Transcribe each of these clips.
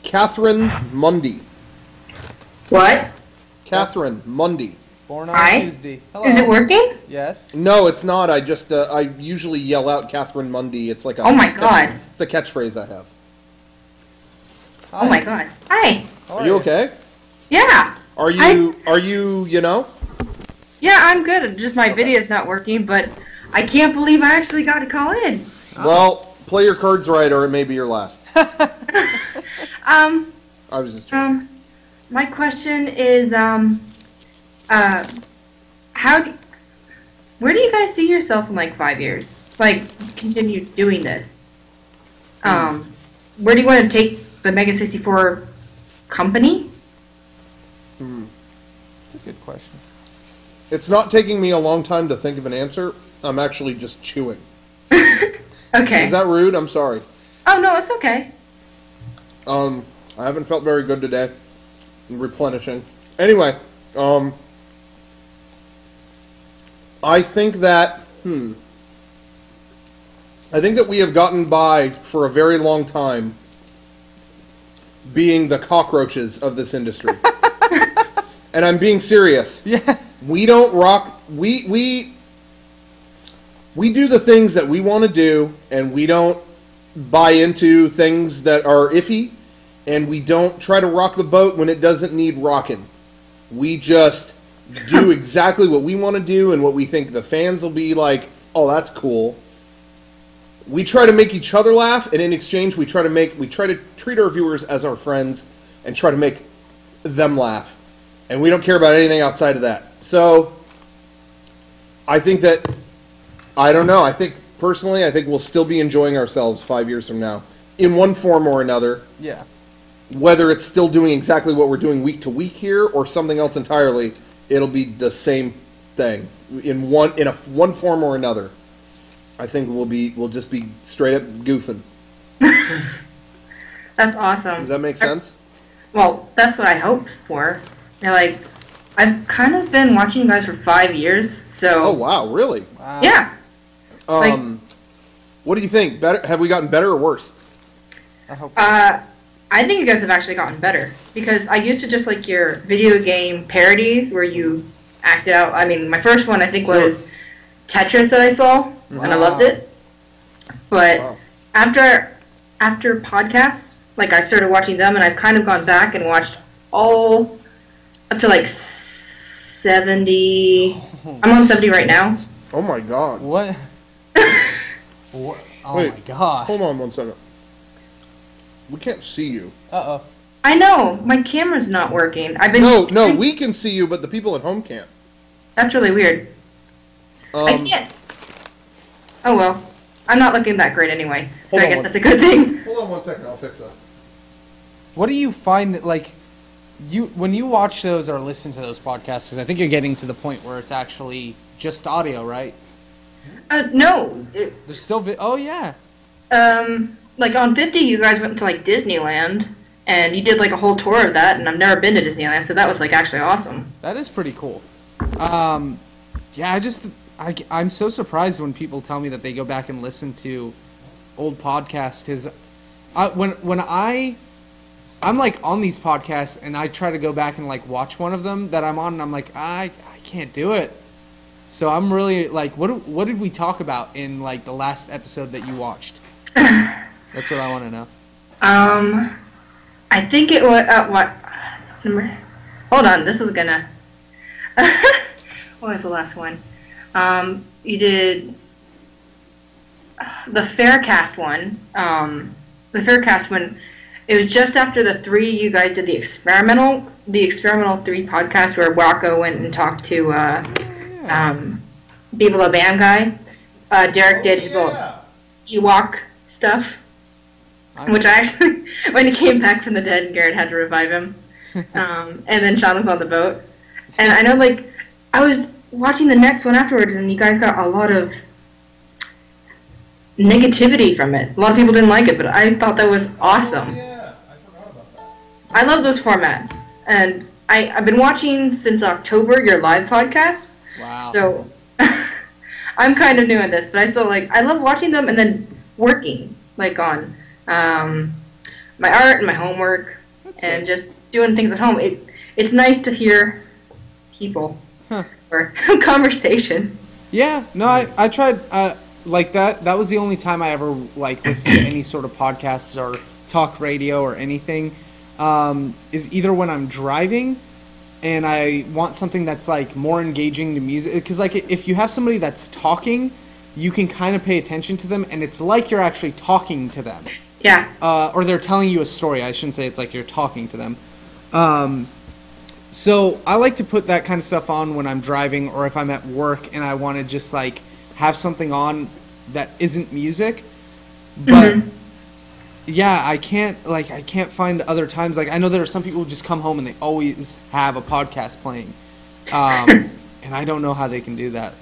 Catherine Mundy. What? Catherine Mundy. Born on Hi? Tuesday. Hello. Is it working? Yes. No, it's not. I just I usually yell out Catherine Mundy. It's like a Oh my God. It's a catchphrase I have. Hi. Oh my God. Hi. How Are you okay? Yeah. Are you you know? Yeah, I'm good. Just my video's not working, but I can't believe I actually got to call in. Well, play your cards right, or it may be your last. I was just joking. My question is, where do you guys see yourself in like 5 years? Like, continue doing this. Where do you want to take the Mega64 company? That's a good question. It's not taking me a long time to think of an answer. I'm actually just chewing. Okay. Is that rude? I'm sorry. Oh, no, it's okay. I haven't felt very good today. I'm replenishing. Anyway, I think that we have gotten by for a very long time being the cockroaches of this industry. And I'm being serious. Yeah. We don't rock. We do the things that we want to do, and we don't buy into things that are iffy, and we don't try to rock the boat when it doesn't need rocking. We just do exactly what we want to do and what we think the fans will be like, oh, that's cool. We try to make each other laugh, and in exchange, we try to treat our viewers as our friends and try to make them laugh. And we don't care about anything outside of that. So, I think that, I don't know, I think we'll still be enjoying ourselves 5 years from now, in one form or another. Yeah. Whether it's still doing exactly what we're doing week to week here, or something else entirely, it'll be the same thing, in one form or another. I think we'll just be straight up goofing. That's awesome. Does that make sense? Well, that's what I hoped for. You know, like, I've kind of been watching you guys for 5 years, so... Oh, wow, really? Wow. Yeah. What do you think? Better? Have we gotten better or worse? I hope. I think you guys have actually gotten better, because I used to just like your video game parodies where you acted out. I mean, my first one I think was Tetris that I saw, and I loved it. But after podcasts, like I started watching them, and I've kind of gone back and watched all up to like 70. I'm on 70 right now. Oh my god. What? What? Oh Wait, my god. Hold on one second. We can't see you. Uh-oh. I know, my camera's not working. No, we can see you, but the people at home can't. That's really weird. I can't. Oh well. I'm not looking that great anyway, so I guess that's a good thing. Hold on one second, I'll fix that. What do you find, like, when you watch those or listen to those podcasts, because I think you're getting to the point where it's actually just audio, right? No. There's still oh, yeah. Like on 50, you guys went to like Disneyland, and you did like a whole tour of that, and I've never been to Disneyland, so that was like actually awesome. That is pretty cool. Yeah, I'm so surprised when people tell me that they go back and listen to old podcasts, because I'm like on these podcasts and I try to go back and like watch one of them that I'm on, and I'm like, I can't do it. So I'm really like, what did we talk about in like the last episode that you watched? That's what I want to know. I think it was what number? Hold on, this is gonna. What was the last one? You did the Faircast one. The Faircast one. It was just after the 3 you guys did the experimental 3 podcast where Wacko went and talked to Beaver the Band guy. Derek did his little Ewok stuff, which I actually, when he came back from the dead, Garrett had to revive him, and then Sean was on the boat. And I know, like, I was watching the next one afterwards, and you guys got a lot of negativity from it. A lot of people didn't like it, but I thought that was awesome. Oh, yeah, I forgot about that. I love those formats, and I've been watching since October your live podcast. Wow. So I'm kind of new at this, but I still I love watching them and then working, like on my art and my homework, and just doing things at home. It's nice to hear people or conversations. Yeah, no, I tried like that. That was the only time I ever like listened to any sort of podcasts or talk radio or anything. Is either when I'm driving and I want something that's like more engaging to music, because like if you have somebody that's talking, you can kind of pay attention to them, and it's like you're actually talking to them. Yeah. Or they're telling you a story. I shouldn't say it's like you're talking to them. So I like to put that kind of stuff on when I'm driving or if I'm at work and I want to just like have something on that isn't music. But yeah, I can't find other times. Like I know there are some people who just come home and they always have a podcast playing. And I don't know how they can do that.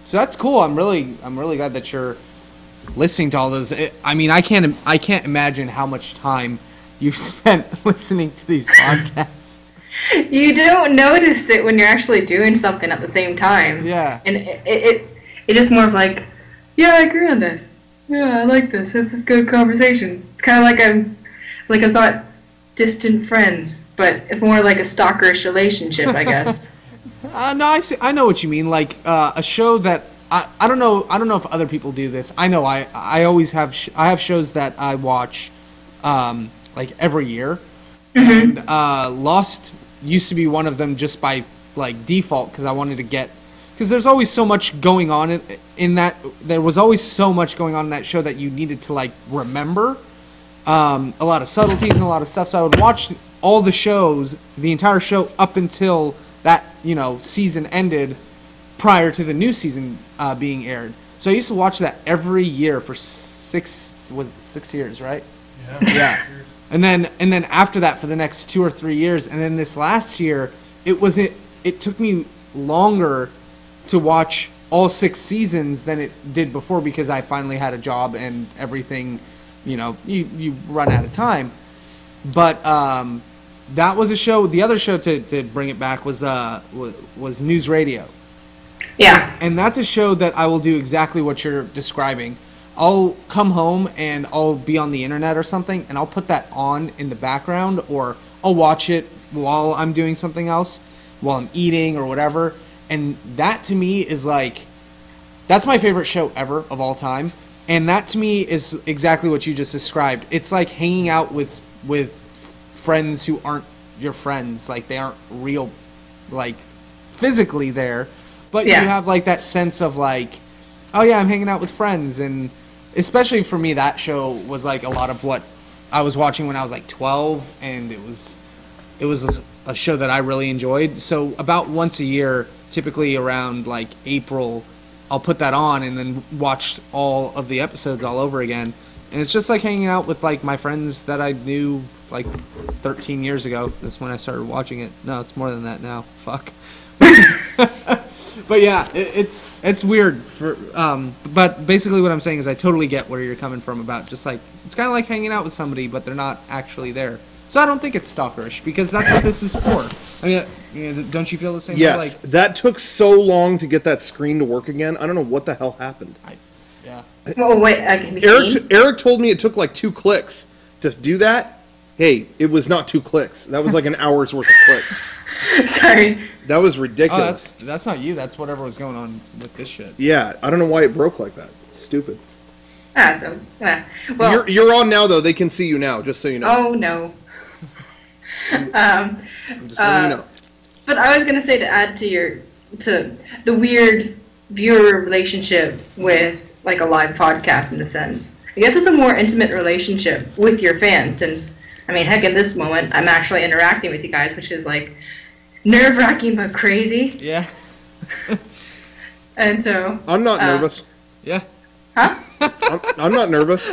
So that's cool. I'm really glad that you're listening to all those. I mean, I can't imagine how much time you've spent listening to these podcasts. You don't notice it when you're actually doing something at the same time. Yeah. And it's just more of like, yeah, I agree on this. Yeah, I like this. This is good conversation. It's kind of like I'm not distant friends, but it's more like a stalkerish relationship, I guess. No, I know what you mean. Like a show that I don't know if other people do this. I know I always have I have shows that I watch like every year, and Lost used to be one of them just by like default because I wanted to get, because there's always so much going on in that. There was always so much going on in that show that you needed to like remember a lot of subtleties and a lot of stuff. So I would watch all the shows, the entire show up until that season ended prior to the new season being aired. So I used to watch that every year for 6 years, right? Yeah. And then after that for the next 2 or 3 years, and then this last year it took me longer to watch all 6 seasons than it did before because I finally had a job and everything, you run out of time. But that was a show. The other show to bring it back was News Radio. Yeah. And that's a show that I will do exactly what you're describing. I'll come home and I'll be on the internet or something, and I'll put that on in the background, or I'll watch it while I'm doing something else, while I'm eating or whatever. And that to me is like, that's my favorite show ever of all time. And that to me is exactly what you just described. It's like hanging out with friends who aren't your friends. Like they aren't real, like physically there, but you have like that sense of like, oh yeah, I'm hanging out with friends. And especially for me, that show was like a lot of what I was watching when I was like 12, and it was a show that I really enjoyed. So about once a year, typically around like April, I'll put that on and then watch all of the episodes all over again. And it's just like hanging out with like my friends that I knew like 13 years ago. That's when I started watching it. No, it's more than that now. Fuck. But yeah, it's weird but basically what I'm saying is I totally get where you're coming from about just like, it's kind of like hanging out with somebody but they're not actually there. So I don't think it's stalkerish because that's what this is for. I mean, don't you feel the same way? Yes, Like, that took so long to get that screen to work again. I don't know what the hell happened. yeah. Oh, wait, I can be Eric told me it took like 2 clicks to do that. Hey, it was not 2 clicks. That was like an hour's worth of clicks. Sorry. That was ridiculous. Oh, that's not you. That's whatever was going on with this shit. Yeah, I don't know why it broke like that. Stupid. Well, You're on now, though. They can see you now, just so you know. Oh, no. I'm just letting you know. But I was going to say, to add to the weird viewer relationship with like a live podcast in a sense. I guess it's a more intimate relationship with your fans since, I mean, heck, in this moment, I'm actually interacting with you guys, which is like nerve-wracking but crazy. Yeah. And so... I'm not nervous. Yeah. Huh? I'm not nervous.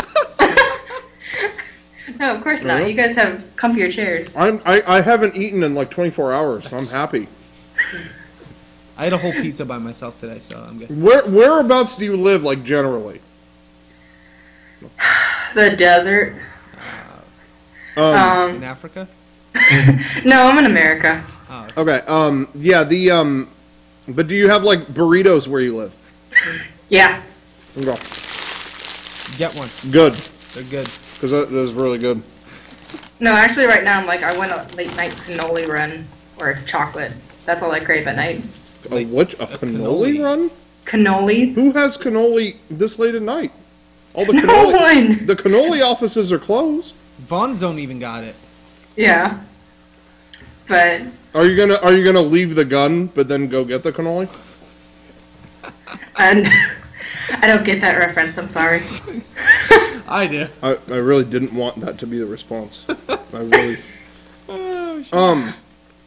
No, of course not. You guys have comfier chairs. I haven't eaten in like 24 hours, so I'm happy. I had a whole pizza by myself today, so I'm good. Whereabouts do you live, like, generally? The desert. In Africa? No, I'm in America. Oh. Okay, yeah, but do you have, like, burritos where you live? Yeah. Okay. Get one. Good. They're good. because that is really good. No, actually, right now I'm like, I want a late night cannoli run or chocolate. That's all I crave at night. A cannoli run? Cannoli. Who has cannoli this late at night? All the No cannoli, one. The cannoli offices are closed. Von Zone even got it. Yeah. But Are you gonna leave the gun but then go get the cannoli? and I don't get that reference. I'm sorry. I do. I really didn't want that to be the response. I really.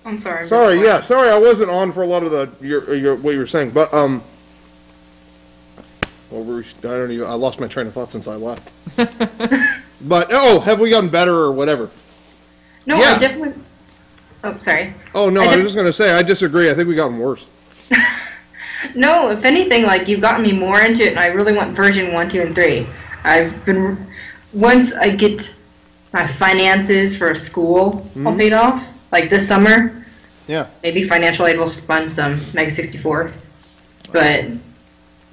I'm sorry. Sorry, yeah, sorry, I wasn't on for a lot of your what you were saying, but I lost my train of thought since I left. But have we gotten better or whatever? No, Yeah. I definitely. Oh, sorry. Oh no, I was just gonna say I disagree. I think we gotten worse. No, if anything, like you've gotten me more into it, and I really want version 1, 2, and 3. Once I get my finances for school all paid off, like this summer. Yeah. Maybe financial aid will fund some Mega64, but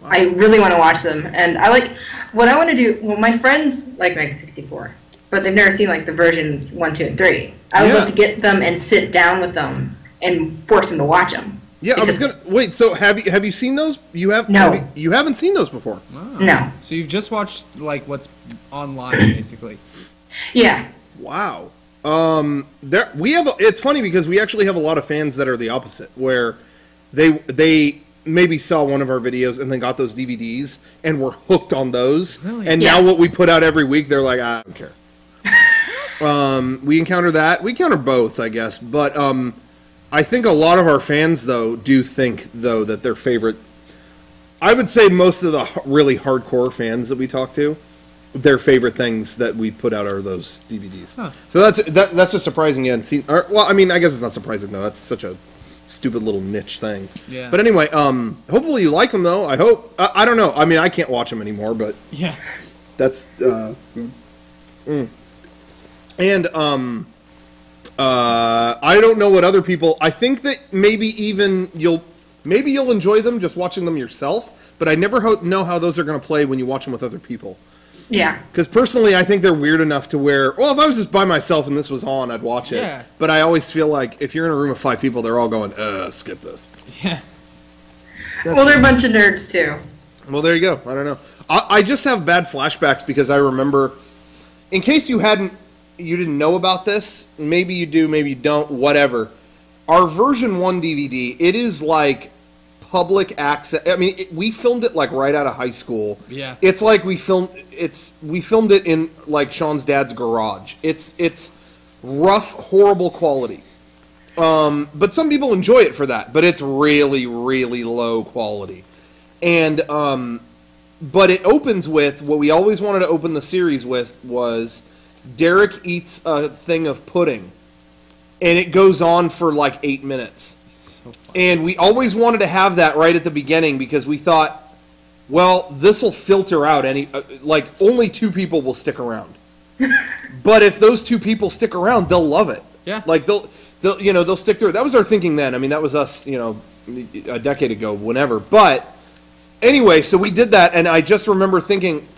I really want to watch them, and I like what I want to do. Well, my friends like Mega64, but they've never seen like the version 1, 2, and 3. I would love to get them and sit down with them and force them to watch them. Yeah, I was gonna wait. So have you seen those? You have No. you haven't seen those before. Wow. No. So you've just watched like what's online, basically. Yeah. Wow. It's funny because we actually have a lot of fans that are the opposite, where they maybe saw one of our videos and then got those DVDs and were hooked on those. Really? And now what we put out every week, they're like, I don't care. We encounter that. We encounter both, I guess. But I think a lot of our fans, though, do think, though, that their favorite... I would say most of the really hardcore fans that we talk to, their favorite things that we've put out are those DVDs. Huh. So that's just surprising you hadn't seen... well, I mean, I guess it's not surprising, though. That's such a stupid little niche thing. Yeah. But anyway, hopefully you like them, though. I hope. I don't know. I mean, I can't watch them anymore, but... Yeah. That's... And, I don't know what other people... I think that maybe even you'll enjoy them just watching them yourself, but I never know how those are going to play when you watch them with other people. Yeah. Because personally, I think they're weird enough to where... Well, if I was just by myself and this was on, I'd watch it. Yeah. But I always feel like if you're in a room of 5 people, they're all going, skip this. Yeah. Well, they're a bunch of nerds, too. Well, there you go. I don't know. I just have bad flashbacks because I remember... In case you didn't know about this, maybe you do, maybe you don't, whatever. Our version 1 DVD, it is like public access. I mean, we filmed it like right out of high school. Yeah. It's like we filmed it in like Sean's dad's garage. It's rough, horrible quality. But some people enjoy it for that, but it's really, really low quality. And but it opens with what we always wanted to open the series with was Derek eats a thing of pudding, and it goes on for like 8 minutes. So and we always wanted to have that right at the beginning because we thought, well, this will filter out like only 2 people will stick around. But if those 2 people stick around, they'll love it. Yeah. Like they'll stick through it. That was our thinking then. I mean, that was us, a decade ago, whenever. But anyway, so we did that, and I just remember thinking,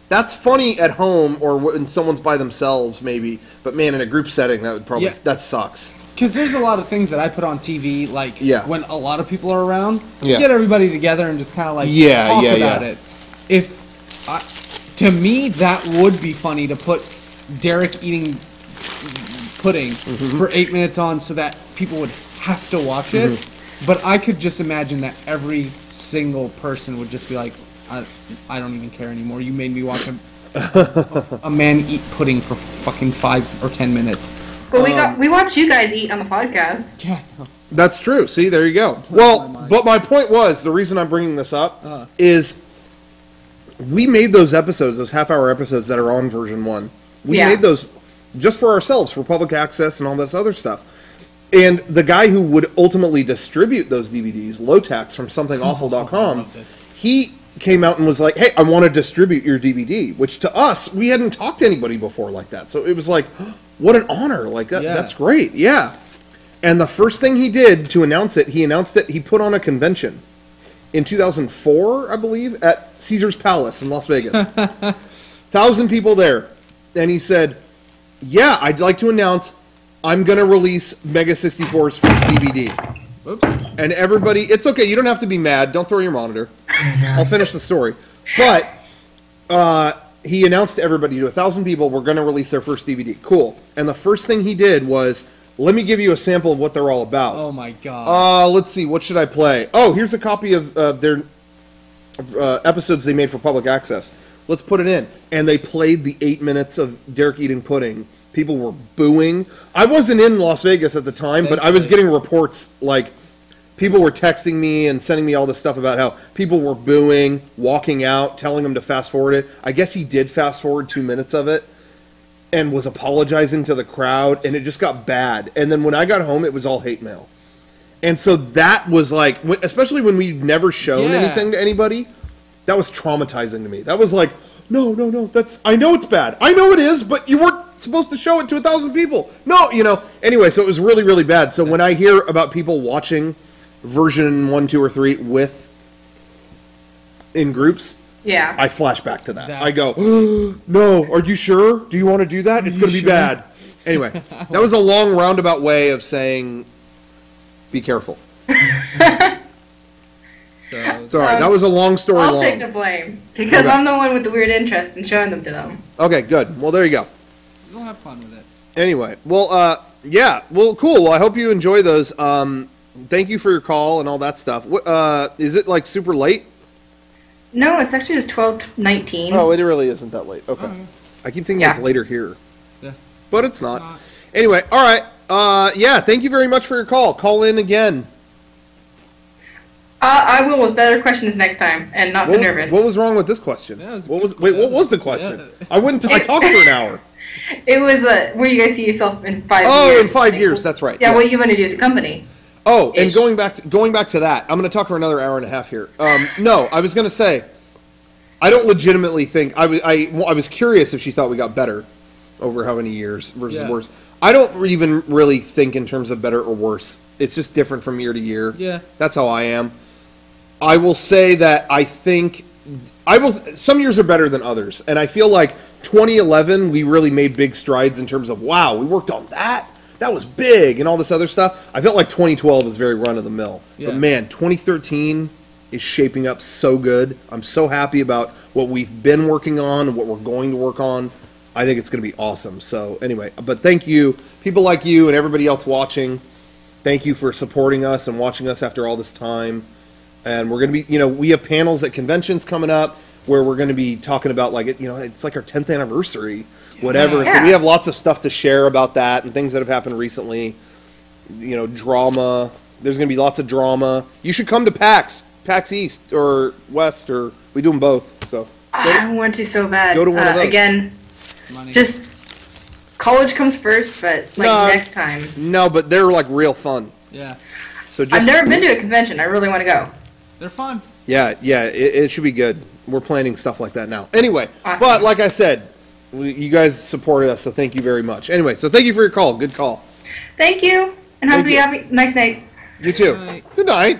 that's funny at home or when someone's by themselves, maybe. But man, in a group setting, that would probably that sucks. Because there's a lot of things that I put on TV, like when a lot of people are around, get everybody together and just kind of like talk about it. To me, that would be funny to put Derek eating pudding for 8 minutes on, so that people would have to watch it. But I could just imagine that every single person would just be like, I don't even care anymore. You made me watch a man eat pudding for fucking 5 or 10 minutes. But we watch you guys eat on the podcast. Yeah. That's true. See, there you go. Well, but my point was, the reason I'm bringing this up is we made those episodes, those half-hour episodes that are on version 1. We made those just for ourselves, for public access and all this other stuff. And the guy who would ultimately distribute those DVDs, Lotax from somethingawful.com, he came out and was like, hey, I want to distribute your DVD, which to us, we hadn't talked to anybody before like that. So it was like, what an honor. Like, that's great. Yeah. And the first thing he did to announce it, he put on a convention in 2004, I believe, at Caesar's Palace in Las Vegas. 1,000 people there. and he said, "Yeah, I'd like to announce I'm going to release Mega64's first DVD." Whoops. And everybody, it's okay. You don't have to be mad. Don't throw your monitor. I'll finish the story. But he announced to everybody, to 1,000 people, we're going to release their first DVD. Cool. And the first thing he did was, let me give you a sample of what they're all about. Oh my god. Let's see. What should I play? Oh, here's a copy of their episodes they made for public access. Let's put it in. And they played the 8 minutes of Derek eating pudding. People were booing. I wasn't in Las Vegas at the time, but I was getting reports, like, people were texting me and sending me all this stuff about how people were booing, walking out, telling them to fast forward it. I guess he did fast forward 2 minutes of it and was apologizing to the crowd, and it just got bad. And then when I got home, it was all hate mail. And so that was like, especially when we'd never shown anything to anybody, that was traumatizing to me. That was like, no, that's, I know it's bad. I know it is, but you weren't supposed to show it to 1,000 people. No, Anyway, so it was really, really bad. So when I hear about people watching version 1, 2, or 3 in groups, I flash back to that. I go, no, are you sure? Do you want to do that? It's going to be bad. Anyway, that was a long roundabout way of saying, be careful. Sorry, that was a long story. I'll take the blame because I'm the one with the weird interest in showing them to them. Okay, good. Well, there you go. We'll have fun with it. Anyway, well, yeah, well, cool. Well, I hope you enjoy those. Thank you for your call and all that stuff. Is it like super late? No, it's actually just 12:19. Oh, it really isn't that late. Okay, I keep thinking it's later here, but it's not. Anyway, all right. Yeah, thank you very much for your call. Call in again. I will with better questions next time, and not so nervous. What was wrong with this question? Yeah, what was the question? Yeah. I talked for an hour. It was where you guys see yourself in 5 years. Oh, in 5 years, that's right. Yeah, what you want to do with the company. Oh, and going back to that, I'm going to talk for another hour and a half here. No, I was going to say, I don't legitimately think I was curious if she thought we got better over how many years versus worse. I don't even really think in terms of better or worse. It's just different from year to year. Yeah, that's how I am. I will say that I think some years are better than others, and I feel like 2011 we really made big strides in terms of, wow, we worked on that. That was big, and all this other stuff. I felt like 2012 was very run-of-the-mill. Yeah. But man, 2013 is shaping up so good. I'm so happy about what we've been working on and what we're going to work on. I think it's going to be awesome. So anyway, but thank you, people like you and everybody else watching. Thank you for supporting us and watching us after all this time. And we're going to be, we have panels at conventions coming up where we're going to be talking about, like, it's like our 10th anniversary, whatever. And so we have lots of stuff to share about that and things that have happened recently. Drama. There's going to be lots of drama. You should come to PAX East or West, or we do them both. So I want to so bad. Go to one of those. Again, just college comes first, but next time. No, but they're like real fun. Yeah. So I've never been to a convention. I really want to go. They're fun. Yeah, it should be good. We're planning stuff like that now. Anyway, awesome. But like I said, you guys supported us, so thank you very much. Anyway, so thank you for your call. Good call. Thank you, and have a nice night. You too. Good night.